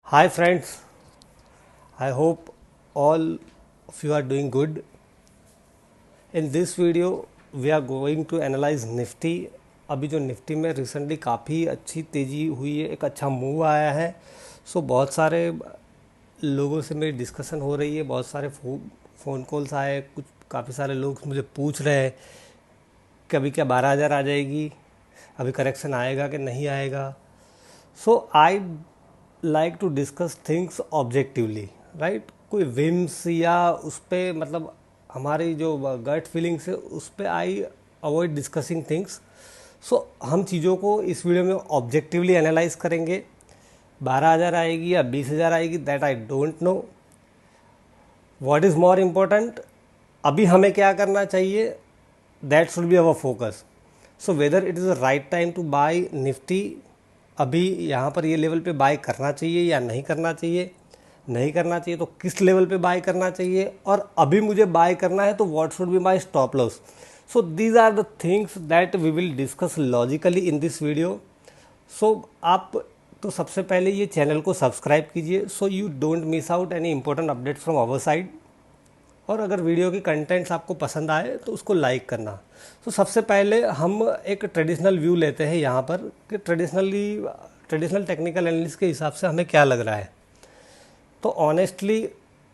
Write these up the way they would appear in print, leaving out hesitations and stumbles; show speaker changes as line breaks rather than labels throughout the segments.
Hi friends, I hope all of you are doing good. In this video we are going to analyze Nifty. अभी जो Nifty में recently काफ़ी अच्छी तेज़ी हुई है, एक अच्छा मूव आया है। बहुत सारे लोगों से मेरी डिस्कशन हो रही है, बहुत सारे फ़ोन कॉल्स आए, कुछ काफ़ी सारे लोग मुझे पूछ रहे हैं कि अभी क्या 12,000 आ जाएगी, अभी करेक्शन आएगा कि नहीं आएगा। I like to discuss things objectively, right. कोई विम्स या उस पर मतलब हमारी जो गट फीलिंग्स है उस पर आई अवॉइड डिस्कसिंग थिंग्स। हम चीज़ों को इस वीडियो में ऑब्जेक्टिवली एनालाइज करेंगे। 12,000 आएगी या 20,000 आएगी, that I don't know. What is more important, अभी हमें क्या करना चाहिए, that should be our focus. Whether it is the right time to buy Nifty, अभी यहाँ पर ये लेवल पे बाय करना चाहिए या नहीं करना चाहिए, नहीं करना चाहिए तो किस लेवल पे बाय करना चाहिए, और अभी मुझे बाय करना है तो what should be my stop loss. These are the things that we will discuss logically in this video. आप तो सबसे पहले ये चैनल को सब्सक्राइब कीजिए so you don't miss out any important updates from our side. और अगर video की कंटेंट्स आपको पसंद आए तो उसको लाइक करना। सबसे पहले हम एक ट्रेडिशनल व्यू लेते हैं यहाँ पर कि ट्रेडिशनल टेक्निकल एनालिसिस के हिसाब से हमें क्या लग रहा है। तो honestly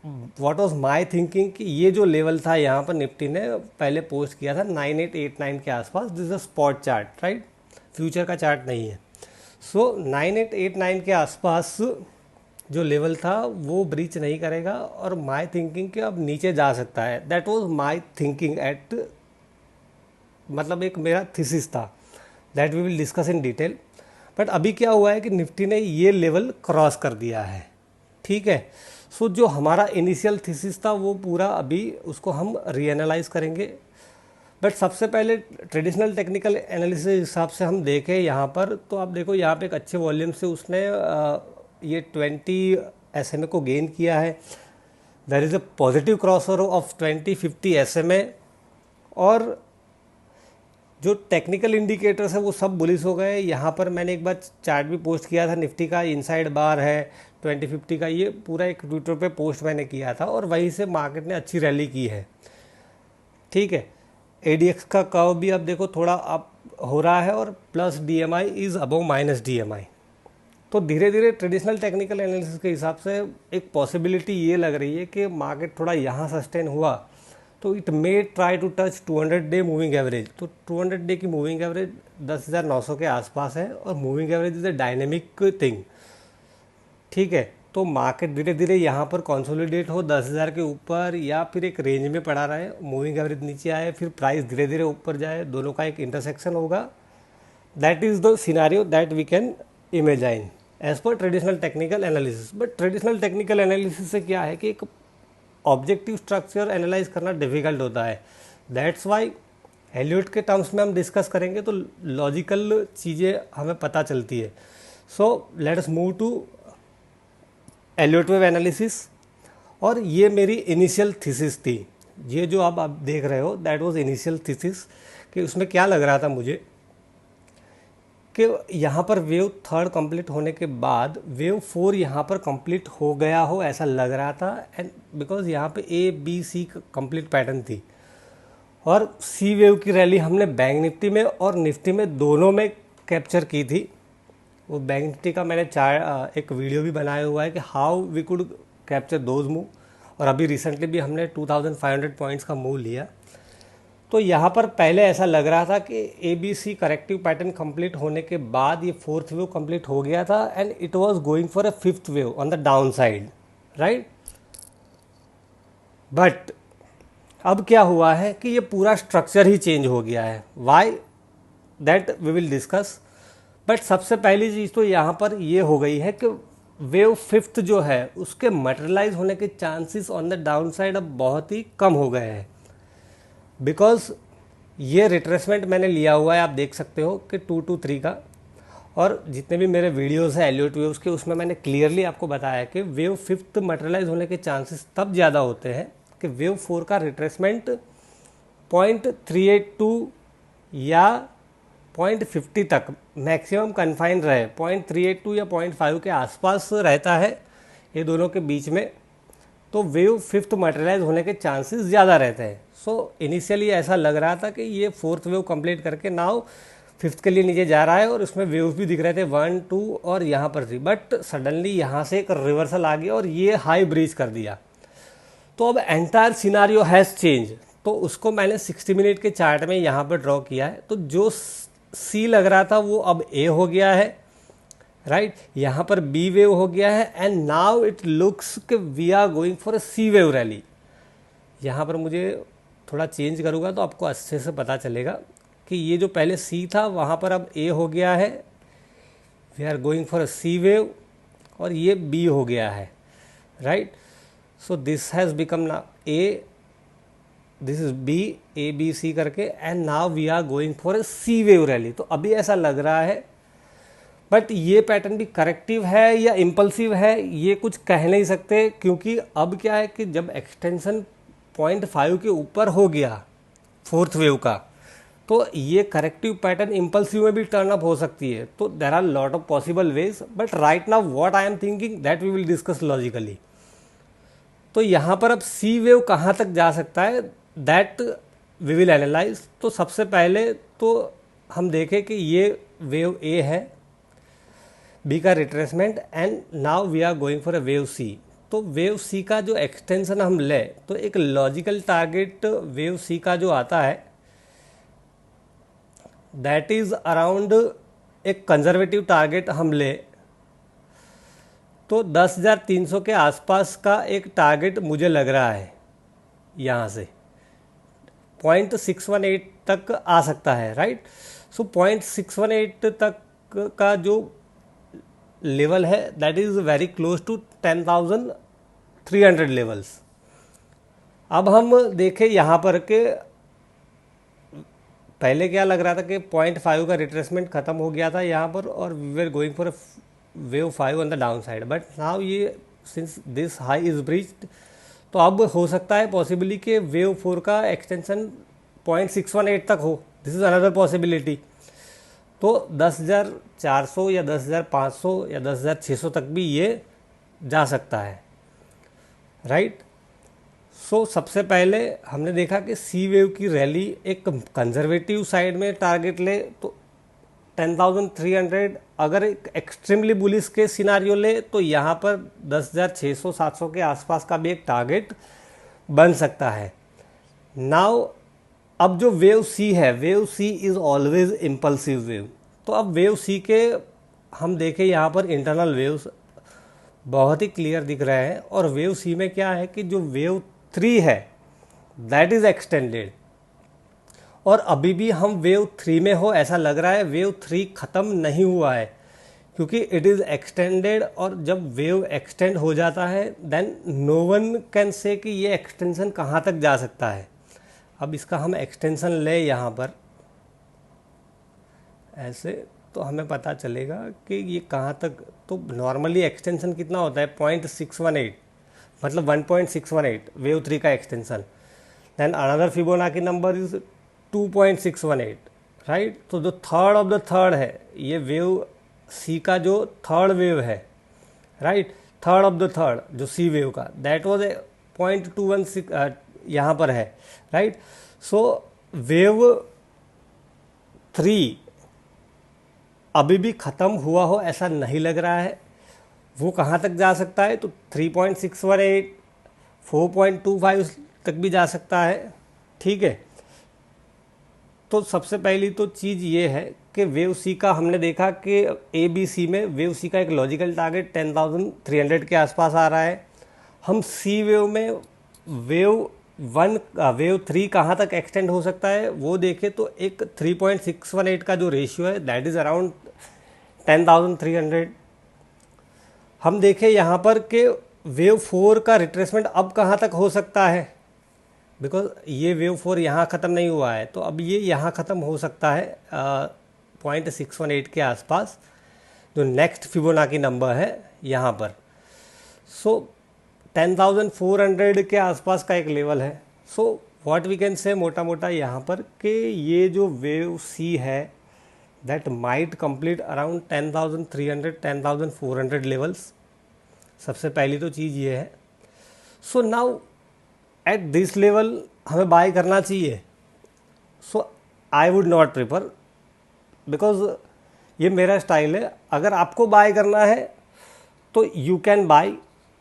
what was my thinking कि ये जो लेवल था यहाँ पर निफ्टी ने पहले पोस्ट किया था 9889 के आसपास, this is a spot chart, right, future का चार्ट नहीं है। 9889 के आसपास जो लेवल था वो ब्रीच नहीं करेगा और माय थिंकिंग कि अब नीचे जा सकता है, that was my thinking at, मतलब एक मेरा थीसिस था, that we will discuss in detail. But अभी क्या हुआ है कि निफ्टी ने ये लेवल क्रॉस कर दिया है, ठीक है। जो हमारा इनिशियल थीसिस था वो पूरा अभी उसको हम रीएनालाइज करेंगे। बट सबसे पहले ट्रेडिशनल टेक्निकल एनालिसिस हिसाब से हम देखें यहाँ पर, तो आप देखो यहाँ पे एक अच्छे वॉल्यूम से उसने ये 20 SMA को गेन किया है। There is a positive crossover of 2050 SMA, और जो टेक्निकल इंडिकेटर्स है वो सब बुलिश हो गए। यहाँ पर मैंने एक बार चार्ट भी पोस्ट किया था निफ्टी का, इनसाइड बार है 2050 का, ये पूरा एक ट्विटर पे पोस्ट मैंने किया था और वहीं से मार्केट ने अच्छी रैली की है, ठीक है। ADX का कर्व भी अब देखो थोड़ा अप हो रहा है और plus DMI is above minus DMI। तो धीरे धीरे ट्रेडिशनल टेक्निकल एनालिसिस के हिसाब से एक पॉसिबिलिटी ये लग रही है कि मार्केट थोड़ा यहाँ सस्टेन हुआ तो it may try to touch 200 day moving average. तो 200 डे की मूविंग एवरेज 10,900 के आसपास है और moving average is a dynamic thing, ठीक है। तो मार्केट धीरे धीरे यहाँ पर कंसोलिडेट हो 10,000 के ऊपर या फिर एक रेंज में पड़ा रहे, मूविंग एवरेज नीचे आए, फिर प्राइस धीरे धीरे ऊपर जाए, दोनों का एक इंटरसेक्शन होगा। That is the scenario that we can imagine as per traditional technical analysis. But traditional technical analysis से क्या है कि एक ऑब्जेक्टिव स्ट्रक्चर एनालाइज करना डिफिकल्ट होता है। दैट्स वाई एलियट के टर्म्स में हम डिस्कस करेंगे तो लॉजिकल चीज़ें हमें पता चलती है। Let us move to Elliott wave analysis. और ये मेरी इनिशियल थीसिस थी, ये जो आप देख रहे हो दैट वाज इनिशियल थीसिस, कि उसमें क्या लग रहा था मुझे कि यहाँ पर वेव 3 कंप्लीट होने के बाद वेव 4 यहाँ पर कंप्लीट हो गया हो ऐसा लग रहा था। एंड बिकॉज यहाँ पे ABC कंप्लीट पैटर्न थी और C वेव की रैली हमने बैंक निफ्टी में और निफ्टी में दोनों में कैप्चर की थी। वो बैंक निफ्टी का मैंने एक वीडियो भी बनाया हुआ है कि how we could capture those move, और अभी रिसेंटली भी हमने 2500 पॉइंट्स का मूव लिया। तो यहाँ पर पहले ऐसा लग रहा था कि ABC करेक्टिव पैटर्न कंप्लीट होने के बाद ये 4th वेव कंप्लीट हो गया था and it was going for a 5th wave on the down side, right. But अब क्या हुआ है कि ये पूरा स्ट्रक्चर ही चेंज हो गया है। Why, that we will discuss. But सबसे पहली चीज़ तो यहाँ पर ये हो गई है कि वेव 5th जो है उसके मटेरियलाइज होने के chances on the down side अब बहुत ही कम हो गए हैं। बिकॉज ये रिट्रेसमेंट मैंने लिया हुआ है, आप देख सकते हो कि 223 का, और जितने भी मेरे वीडियोस हैं एलियट वेव्स के उसमें मैंने क्लियरली आपको बताया कि वेव 5th मटेरियलाइज होने के चांसेस तब ज़्यादा होते हैं कि वेव 4 का रिट्रेसमेंट 0.382 या 0.50 तक मैक्सिमम कन्फाइंड रहे, 0.382 या 0.5 के आसपास रहता है ये दोनों के बीच में, तो वेव फिफ्थ मटेरियलाइज होने के चांसेस ज़्यादा रहते हैं। सो इनिशियली ऐसा लग रहा था कि ये फोर्थ वेव कंप्लीट करके नाउ फिफ्थ के लिए नीचे जा रहा है, और उसमें वेव्स भी दिख रहे थे 1 2 और यहाँ पर 3, बट सडनली यहाँ से एक रिवर्सल आ गया और ये हाई ब्रीच कर दिया। तो अब एंटायर सिनारियो हैज़ चेंज। तो उसको मैंने 60 मिनट के चार्ट में यहाँ पर ड्रॉ किया है। तो जो सी लग रहा था वो अब ए हो गया है, राइट। यहाँ पर बी वेव हो गया है, एंड नाउ इट लुक्स कि we are going for a C wave rally. यहाँ पर मुझे थोड़ा चेंज करूँगा तो आपको अच्छे से पता चलेगा कि ये जो पहले सी था वहाँ पर अब ए हो गया है, we are going for a C wave, और ये बी हो गया है, right. So this has become ना A, this is B, A B C करके, and now we are going for a C wave rally. तो अभी ऐसा लग रहा है, बट ये पैटर्न भी करेक्टिव है या इम्पल्सिव है ये कुछ कह नहीं सकते, क्योंकि अब क्या है कि जब एक्सटेंशन 0.5 के ऊपर हो गया फोर्थ वेव का, तो ये करेक्टिव पैटर्न इम्पल्सिव में भी टर्न अप हो सकती है। तो there are lot of possible ways, but right now what I am thinking that we will discuss logically. तो यहाँ पर अब सी वेव कहाँ तक जा सकता है दैट वी विल एनालाइज। तो सबसे पहले तो हम देखें कि ये वेव ए है, बी का retracement, and now we are going for a wave C. तो वेव सी का जो एक्सटेंशन हम ले, तो एक लॉजिकल टारगेट वेव सी का जो आता है दैट इज अराउंड, एक कंजर्वेटिव टारगेट हम ले तो 10,300 के आसपास का एक टारगेट मुझे लग रहा है। यहाँ से 0.618 तक आ सकता है, राइट। सो 0.618 तक का जो लेवल है that is very close to 10,300 levels. अब हम देखें यहाँ पर के पहले क्या लग रहा था कि 0.5 का रिट्रेसमेंट खत्म हो गया था यहाँ पर, और we were going for wave 5 on the down side, but now ये since this high is breached, तो अब हो सकता है पॉसिबली कि वेव 4 का एक्सटेंशन 0.618 तक हो। This is another possibility. तो 10,400 या 10,500 या 10,600 तक भी ये जा सकता है, राइट। सो सबसे पहले हमने देखा कि सी वेव की रैली एक कंजर्वेटिव साइड में टारगेट ले तो 10,300, अगर एक एक्सट्रीमली बुलिश के सिनारियो ले तो यहाँ पर 10,600-700 के आसपास का भी एक टारगेट बन सकता है। नाउ अब जो वेव सी है, wave C is always impulsive wave. तो अब वेव सी के हम देखें यहाँ पर इंटरनल वेव्स बहुत ही क्लियर दिख रहे हैं, और वेव सी में क्या है कि जो वेव 3 है दैट इज़ एक्सटेंडेड, और अभी भी हम वेव 3 में हो ऐसा लग रहा है। वेव 3 ख़त्म नहीं हुआ है क्योंकि इट इज़ एक्सटेंडेड, और जब वेव एक्सटेंड हो जाता है then no one can say कि ये एक्सटेंशन कहाँ तक जा सकता है। अब इसका हम एक्सटेंशन ले यहाँ पर ऐसे, तो हमें पता चलेगा कि ये कहाँ तक। तो नॉर्मली एक्सटेंशन कितना होता है 0.618, मतलब 1.618 वेव 3 का extension. Then another Fibonacci number is 2.618, right. तो जो थर्ड ऑफ द थर्ड है, ये वेव सी का जो थर्ड वेव है, right, third of the third जो सी वेव का दैट वाज 0.216 यहाँ पर है, राइट। सो वेव 3 अभी भी ख़त्म हुआ हो ऐसा नहीं लग रहा है। वो कहाँ तक जा सकता है, तो 3.618, 4.25 तक भी जा सकता है, ठीक है। तो सबसे पहली तो चीज़ ये है कि वेव सी का हमने देखा कि ए बी सी में वेव सी का एक लॉजिकल टारगेट 10,300 के आसपास आ रहा है। हम सी वेव में वेव 3 कहाँ तक एक्सटेंड हो सकता है वो देखें तो एक 3.618 का जो रेशियो है दैट इज़ अराउंड 10,300। हम देखें यहाँ पर कि वेव 4 का रिट्रेसमेंट अब कहाँ तक हो सकता है, बिकॉज ये वेव 4 यहाँ ख़त्म नहीं हुआ है, तो अब ये यहाँ ख़त्म हो सकता है 0.618 के आसपास, जो नेक्स्ट फिबोनाची नंबर है यहाँ पर। सो 10,400 के आसपास का एक लेवल है। So what we can say मोटा मोटा यहाँ पर कि ये जो वेव सी है that might complete around 10,300 10,400 levels. सबसे पहली तो चीज़ ये है। So now at this level हमें बाय करना चाहिए। So I would not prefer, because ये मेरा स्टाइल है। अगर आपको बाय करना है तो you can buy.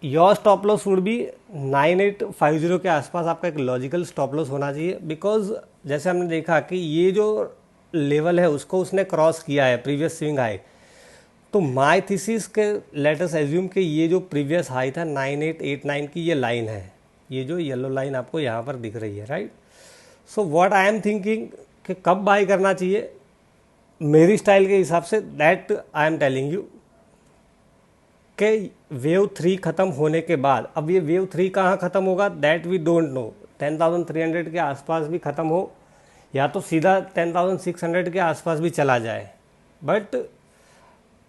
Your stop loss would be 9850 के आसपास आपका एक लॉजिकल स्टॉप लॉस होना चाहिए। बिकॉज जैसे हमने देखा कि ये जो लेवल है उसको उसने क्रॉस किया है, प्रीवियस स्विंग हाई। तो माय थीसिस के लेट अस एज्यूम कि ये जो प्रीवियस हाई था 9889 की ये लाइन है, ये जो येलो लाइन आपको यहाँ पर दिख रही है, right. So what I am thinking कि कब बाय करना चाहिए मेरी स्टाइल के हिसाब से, that I am telling you कि वेव 3 ख़त्म होने के बाद। अब ये वेव 3 कहाँ ख़त्म होगा दैट वी डोंट नो। 10,300 के आसपास भी ख़त्म हो या तो सीधा 10,600 के आसपास भी चला जाए। बट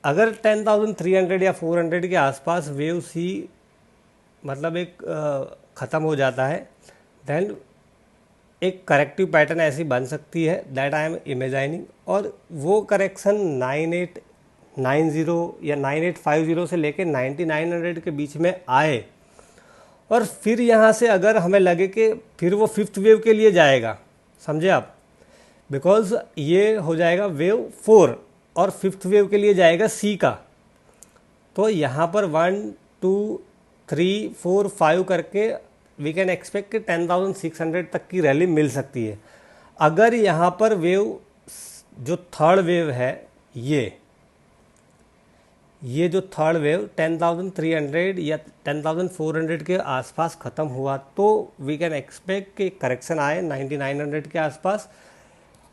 अगर 10,300 या 400 के आसपास वेव सी मतलब एक ख़त्म हो जाता है, देन एक करेक्टिव पैटर्न ऐसी बन सकती है दैट आई एम इमेजाइनिंग। और वो करेक्शन 9890 या 9850 से लेके 9900 के बीच में आए, और फिर यहाँ से अगर हमें लगे कि फिर वो फिफ्थ वेव के लिए जाएगा, समझे आप, बिकॉज ये हो जाएगा वेव 4 और फिफ्थ वेव के लिए जाएगा सी का। तो यहाँ पर 1 2 3 4 5 करके वी कैन एक्सपेक्ट कि 10,600 तक की रैली मिल सकती है। अगर यहाँ पर वेव जो थर्ड वेव है ये जो थर्ड वेव 10,300 या 10,400 के आसपास ख़त्म हुआ तो वी कैन एक्सपेक्ट कि करेक्शन आए 9,900 के आसपास,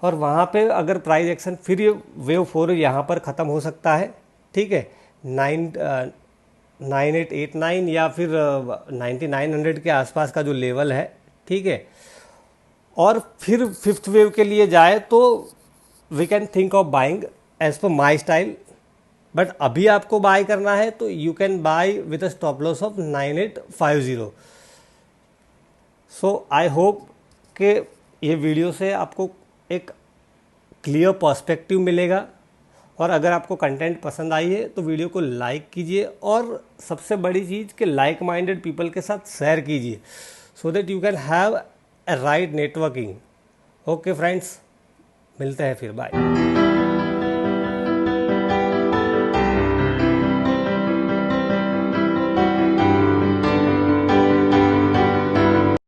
और वहाँ पे अगर प्राइस एक्शन फिर ये वेव 4 यहाँ पर ख़त्म हो सकता है, ठीक है, 9889 या फिर 9900 के आसपास का जो लेवल है, ठीक है, और फिर फिफ्थ वेव के लिए जाए तो we can think of buying as per my style. But अभी आपको बाय करना है तो you can buy with a stop loss of 9850। So I hope कि ये वीडियो से आपको एक क्लियर पर्सपेक्टिव मिलेगा, और अगर आपको कंटेंट पसंद आई है तो वीडियो को लाइक कीजिए, और सबसे बड़ी चीज़ कि लाइक माइंडेड पीपल के साथ शेयर कीजिए, so that you can have a right networking. Okay friends, मिलते हैं फिर, बाय।